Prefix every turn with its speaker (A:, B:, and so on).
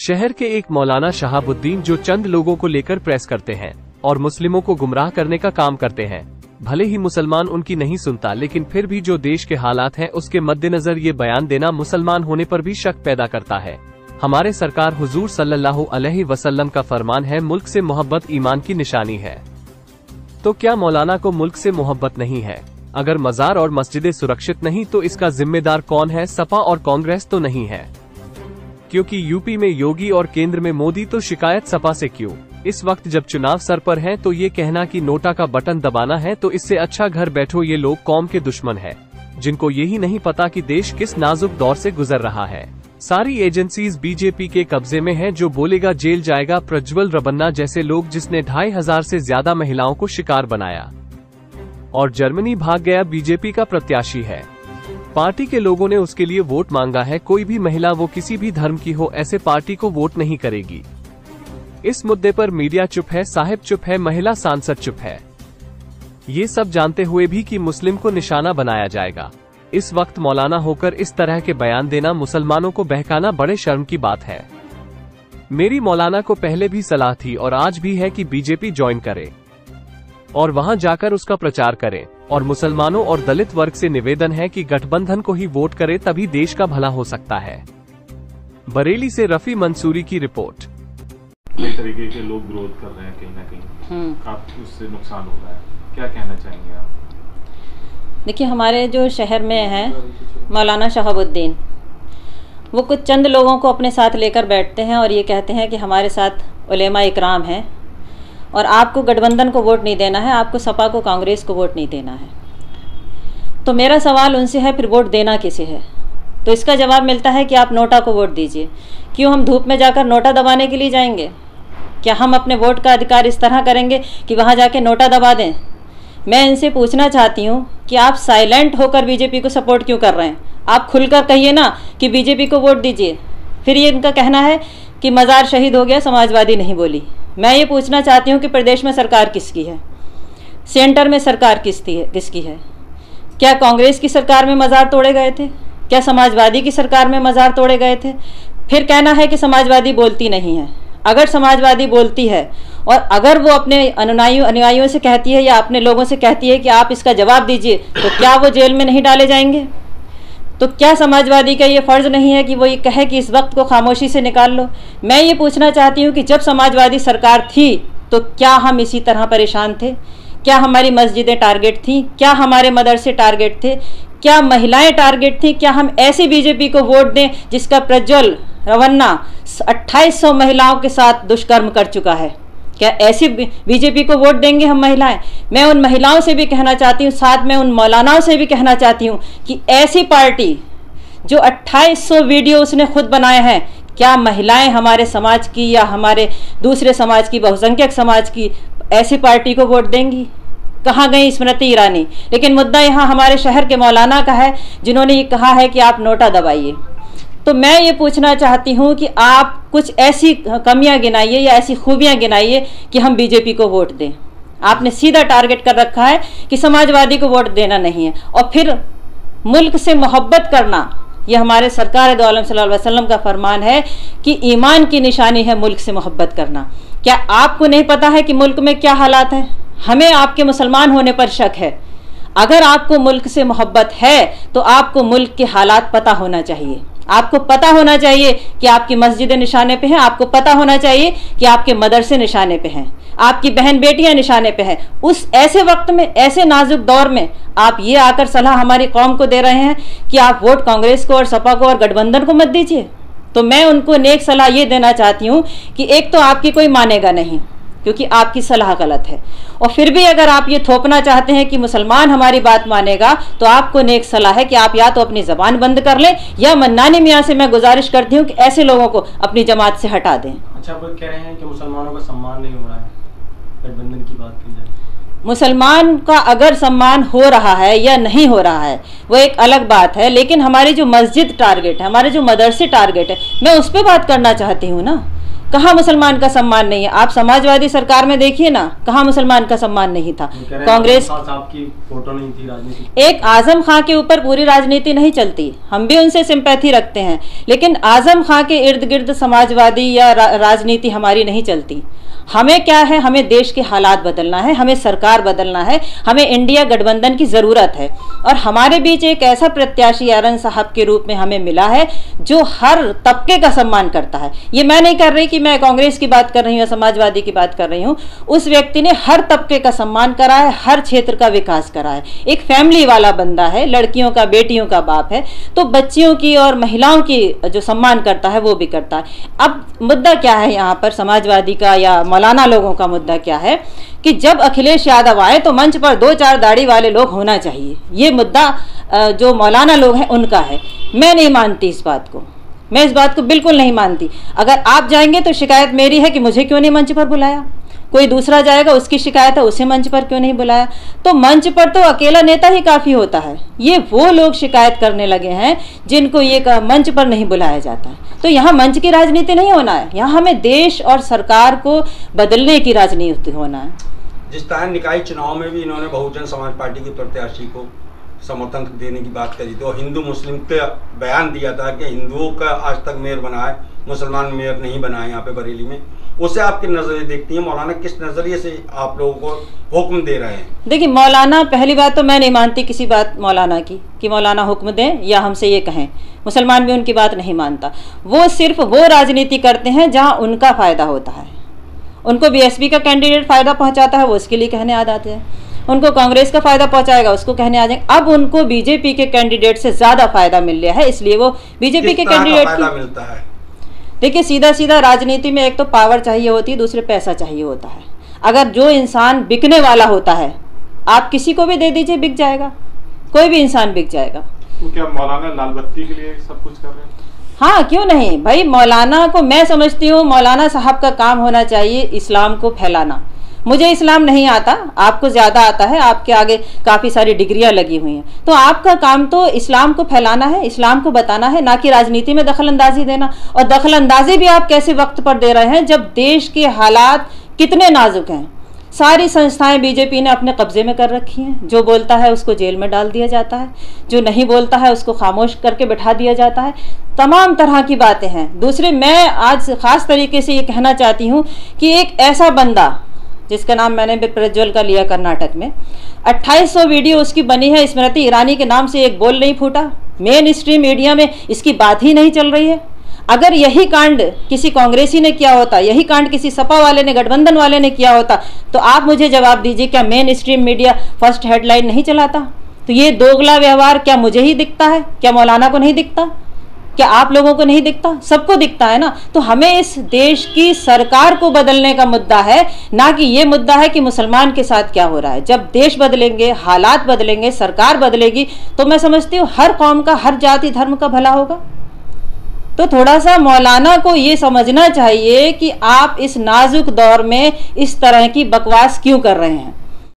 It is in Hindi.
A: शहर के एक मौलाना शहाबुद्दीन जो चंद लोगों को लेकर प्रेस करते हैं और मुस्लिमों को गुमराह करने का काम करते हैं। भले ही मुसलमान उनकी नहीं सुनता, लेकिन फिर भी जो देश के हालात हैं उसके मद्देनजर ये बयान देना मुसलमान होने पर भी शक पैदा करता है। हमारे सरकार हुजूर सल्लल्लाहु अलैहि वसल्लम का फरमान है, मुल्क से मोहब्बत ईमान की निशानी है। तो क्या मौलाना को मुल्क से मोहब्बत नहीं है? अगर मजार और मस्जिदें सुरक्षित नहीं तो इसका जिम्मेदार कौन है? सपा और कांग्रेस तो नहीं है, क्योंकि यूपी में योगी और केंद्र में मोदी, तो शिकायत सपा से क्यों? इस वक्त जब चुनाव सर पर है तो ये कहना कि नोटा का बटन दबाना है, तो इससे अच्छा घर बैठो। ये लोग कौम के दुश्मन है, जिनको यही नहीं पता कि देश किस नाजुक दौर से गुजर रहा है। सारी एजेंसीज बीजेपी के कब्जे में है, जो बोलेगा जेल जाएगा। प्रज्वल रबन्ना जैसे लोग, जिसने 2500 से ज्यादा महिलाओं को शिकार बनाया और जर्मनी भाग गया, बीजेपी का प्रत्याशी है। पार्टी के लोगों ने उसके लिए वोट मांगा है। कोई भी महिला, वो किसी भी धर्म की हो, ऐसे पार्टी को वोट नहीं करेगी। इस मुद्दे पर मीडिया चुप है, साहिब चुप है, महिला सांसद चुप है। ये सब जानते हुए भी कि मुस्लिम को निशाना बनाया जाएगा। इस वक्त मौलाना होकर इस तरह के बयान देना, मुसलमानों को बहकाना बड़े शर्म की बात है। मेरी मौलाना को पहले भी सलाह थी और आज भी है कि बीजेपी ज्वाइन करे और वहां जाकर उसका प्रचार करें। और मुसलमानों और दलित वर्ग से निवेदन है कि गठबंधन को ही वोट करे, तभी देश का भला हो सकता है। बरेली से रफी मंसूरी की रिपोर्ट।
B: कई तरीके के लोग विरोध कर रहे हैं, कहीं ना कहीं काफी उससे नुकसान हो रहा है, क्या कहना चाहेंगे आप?
C: देखिए, हमारे जो शहर में है मौलाना शहाबुद्दीन, वो कुछ चंद लोगों को अपने साथ लेकर बैठते हैं और ये कहते हैं कि हमारे साथ उलेमा इकराम है और आपको गठबंधन को वोट नहीं देना है, आपको सपा को, कांग्रेस को वोट नहीं देना है। तो मेरा सवाल उनसे है, फिर वोट देना किसे है? तो इसका जवाब मिलता है कि आप नोटा को वोट दीजिए। क्यों हम धूप में जाकर नोटा दबाने के लिए जाएंगे? क्या हम अपने वोट का अधिकार इस तरह करेंगे कि वहाँ जाके नोटा दबा दें? मैं इनसे पूछना चाहती हूँ कि आप साइलेंट होकर बीजेपी को सपोर्ट क्यों कर रहे हैं? आप खुलकर कहिए ना कि बीजेपी को वोट दीजिए। फिर ये इनका कहना है कि मज़ार शहीद हो गया, समाजवादी नहीं बोली। मैं ये पूछना चाहती हूँ कि प्रदेश में सरकार किसकी है? सेंटर में सरकार किसकी है? क्या कांग्रेस की सरकार में मज़ार तोड़े गए थे? क्या समाजवादी की सरकार में मज़ार तोड़े गए थे? फिर कहना है कि समाजवादी बोलती नहीं है। अगर समाजवादी बोलती है और अगर वो अपने अनुयायियों से कहती है या अपने लोगों से कहती है कि आप इसका जवाब दीजिए, तो क्या वो जेल में नहीं डाले जाएंगे? तो क्या समाजवादी का ये फ़र्ज़ नहीं है कि वो ये कहे कि इस वक्त को खामोशी से निकाल लो? मैं ये पूछना चाहती हूँ कि जब समाजवादी सरकार थी तो क्या हम इसी तरह परेशान थे? क्या हमारी मस्जिदें टारगेट थीं? क्या हमारे मदरसे टारगेट थे? क्या महिलाएं टारगेट थीं? क्या हम ऐसी बीजेपी को वोट दें जिसका प्रज्वल रवन्ना 2800 महिलाओं के साथ दुष्कर्म कर चुका है? क्या ऐसी बीजेपी को वोट देंगे हम महिलाएं? मैं उन महिलाओं से भी कहना चाहती हूँ, साथ में उन मौलानाओं से भी कहना चाहती हूँ कि ऐसी पार्टी जो 2800 वीडियो उसने खुद बनाए हैं, क्या महिलाएं हमारे समाज की या हमारे दूसरे समाज की, बहुसंख्यक समाज की, ऐसी पार्टी को वोट देंगी? कहाँ गई स्मृति ईरानी? लेकिन मुद्दा यहाँ हमारे शहर के मौलाना का है, जिन्होंने ये कहा है कि आप नोटा दबाइए। तो मैं ये पूछना चाहती हूँ कि आप कुछ ऐसी कमियां गिनाइए या ऐसी खूबियां गिनाइए कि हम बीजेपी को वोट दें। आपने सीधा टारगेट कर रखा है कि समाजवादी को वोट देना नहीं है, और फिर मुल्क से मोहब्बत करना, यह हमारे सरकार दो आलम सल्लल्लाहु अलैहि वसल्लम का फरमान है कि ईमान की निशानी है मुल्क से मोहब्बत करना। क्या आपको नहीं पता है कि मुल्क में क्या हालात हैं? हमें आपके मुसलमान होने पर शक है। अगर आपको मुल्क से मोहब्बत है तो आपको मुल्क के हालात पता होना चाहिए। आपको पता होना चाहिए कि आपकी मस्जिदें निशाने पे हैं, आपको पता होना चाहिए कि आपके मदरसे निशाने पे हैं, आपकी बहन बेटियां निशाने पे हैं। उस ऐसे वक्त में, ऐसे नाजुक दौर में आप ये आकर सलाह हमारी कौम को दे रहे हैं कि आप वोट कांग्रेस को और सपा को और गठबंधन को मत दीजिए। तो मैं उनको नेक सलाह ये देना चाहती हूँ कि एक तो आपकी कोई मानेगा नहीं, क्योंकि आपकी सलाह गलत है, और फिर भी अगर आप ये थोपना चाहते हैं कि मुसलमान हमारी बात मानेगा, तो आपको नेक सलाह है कि आप या तो अपनी ज़बान बंद कर लें, या मन्नानी मियाँ से मैं गुजारिश करती हूँ कि ऐसे लोगों को अपनी जमात से हटा दें।
D: अच्छा, वो कह रहे हैं कि मुसलमानों का सम्मान नहीं हो रहा है, गठबंधन की बात की जाए।
C: मुसलमान का अगर सम्मान हो रहा है या नहीं हो रहा है वो एक अलग बात है, लेकिन हमारी जो मस्जिद टारगेट है, हमारे जो मदरसे टारगेट है, मैं उस पर बात करना चाहती हूँ ना। कहाँ मुसलमान का सम्मान नहीं है? आप समाजवादी सरकार में देखिए ना, कहाँ मुसलमान का सम्मान नहीं था। कांग्रेस
D: साहब की फोटो नहीं थी राजनीति,
C: एक आजम खां के ऊपर पूरी राजनीति नहीं चलती, हम भी उनसे सिंपैथी रखते हैं, लेकिन आजम खां के इर्द गिर्द समाजवादी या राजनीति हमारी नहीं चलती। हमें क्या है, हमें देश के हालात बदलना है, हमें सरकार बदलना है, हमें इंडिया गठबंधन की ज़रूरत है। और हमारे बीच एक ऐसा प्रत्याशी आरन साहब के रूप में हमें मिला है जो हर तबके का सम्मान करता है। ये मैं नहीं कर रही कि मैं कांग्रेस की बात कर रही हूँ या समाजवादी की बात कर रही हूँ। उस व्यक्ति ने हर तबके का सम्मान करा है, हर क्षेत्र का विकास करा है। एक फैमिली वाला बंदा है, लड़कियों का, बेटियों का बाप है, तो बच्चियों की और महिलाओं की जो सम्मान करता है वो भी करता है। अब मुद्दा क्या है यहाँ पर समाजवादी का या मौलाना लोगों का मुद्दा क्या है कि जब अखिलेश यादव आए तो मंच पर 2-4 दाढ़ी वाले लोग होना चाहिए। ये मुद्दा जो मौलाना लोग हैं उनका है। मैं नहीं मानती इस बात को, मैं इस बात को बिल्कुल नहीं मानती। अगर आप जाएंगे तो शिकायत मेरी है कि मुझे क्यों नहीं मंच पर बुलाया, कोई दूसरा जाएगा उसकी शिकायत है उसे मंच पर क्यों नहीं बुलाया। तो मंच पर तो अकेला नेता ही काफ़ी होता है। ये वो लोग शिकायत करने लगे हैं जिनको ये मंच पर नहीं बुलाया जाता है। तो यहाँ मंच की राजनीति नहीं होना है, यहाँ हमें देश और सरकार को बदलने की राजनीति होना है।
E: जिस तरह निकाय चुनाव में भी इन्होंने बहुजन समाज पार्टी के प्रत्याशी को समर्थन देने की बात करी, तो हिंदू मुस्लिम का बयान दिया था कि हिंदुओं का आज तक मेयर बना है, मुसलमान मेयर नहीं बना है यहाँ पे बरेली में। उसे आपके नजरिए देखती हैं, मौलाना किस नजरिए से आप लोगों को हुक्म दे रहे हैं?
C: देखिए मौलाना, पहली बात तो मैं नहीं मानती किसी बात मौलाना की कि मौलाना हुक्म दें या हमसे ये कहें। मुसलमान भी उनकी बात नहीं मानता। वो सिर्फ वो राजनीति करते हैं जहाँ उनका फ़ायदा होता है। उनको बीएसपी का कैंडिडेट फ़ायदा पहुँचाता है वो उसके लिए कहने आ जाते हैं, उनको कांग्रेस का फ़ायदा पहुँचाएगा उसको कहने आ जाएंगे। अब उनको बीजेपी के कैंडिडेट से ज़्यादा फ़ायदा मिल रहा है, इसलिए वो बीजेपी के कैंडिडेट
E: मिलता है।
C: देखिए सीधा सीधा राजनीति में एक तो पावर चाहिए होती है, दूसरे पैसा चाहिए होता है। अगर जो इंसान बिकने वाला होता है, आप किसी को भी दे दीजिए बिक जाएगा, कोई भी इंसान बिक जाएगा।
B: तो क्या मौलाना लाल बत्ती के लिए सब कुछ कर रहे हैं?
C: हाँ क्यों नहीं भाई। मौलाना को मैं समझती हूँ मौलाना साहब का काम होना चाहिए इस्लाम को फैलाना। मुझे इस्लाम नहीं आता, आपको ज़्यादा आता है, आपके आगे काफ़ी सारी डिग्रियां लगी हुई हैं, तो आपका काम तो इस्लाम को फैलाना है, इस्लाम को बताना है, ना कि राजनीति में दखल अंदाजी देना। और दखल अंदाजी भी आप कैसे वक्त पर दे रहे हैं जब देश के हालात कितने नाजुक हैं। सारी संस्थाएं बीजेपी ने अपने कब्जे में कर रखी हैं। जो बोलता है उसको जेल में डाल दिया जाता है, जो नहीं बोलता है उसको खामोश करके बैठा दिया जाता है, तमाम तरह की बातें हैं। दूसरे, मैं आज ख़ास तरीके से ये कहना चाहती हूँ कि एक ऐसा बंदा जिसका नाम मैंने भी प्रज्वल का लिया कर्नाटक में, 2800 वीडियो उसकी बनी है, स्मृति ईरानी के नाम से एक बोल नहीं फूटा, मेन स्ट्रीम मीडिया में इसकी बात ही नहीं चल रही है। अगर यही कांड किसी कांग्रेसी ने किया होता, यही कांड किसी सपा वाले ने, गठबंधन वाले ने किया होता, तो आप मुझे जवाब दीजिए क्या main stream media first headline नहीं चलाता? तो ये दोगला व्यवहार क्या मुझे ही दिखता है? क्या मौलाना को नहीं दिखता? क्या आप लोगों को नहीं दिखता? सबको दिखता है ना। तो हमें इस देश की सरकार को बदलने का मुद्दा है, ना कि ये मुद्दा है कि मुसलमान के साथ क्या हो रहा है। जब देश बदलेंगे, हालात बदलेंगे, सरकार बदलेगी, तो मैं समझती हूँ हर कौम का, हर जाति धर्म का भला होगा। तो थोड़ा सा मौलाना को ये समझना चाहिए कि आप इस नाजुक दौर में इस तरह की बकवास क्यों कर रहे हैं।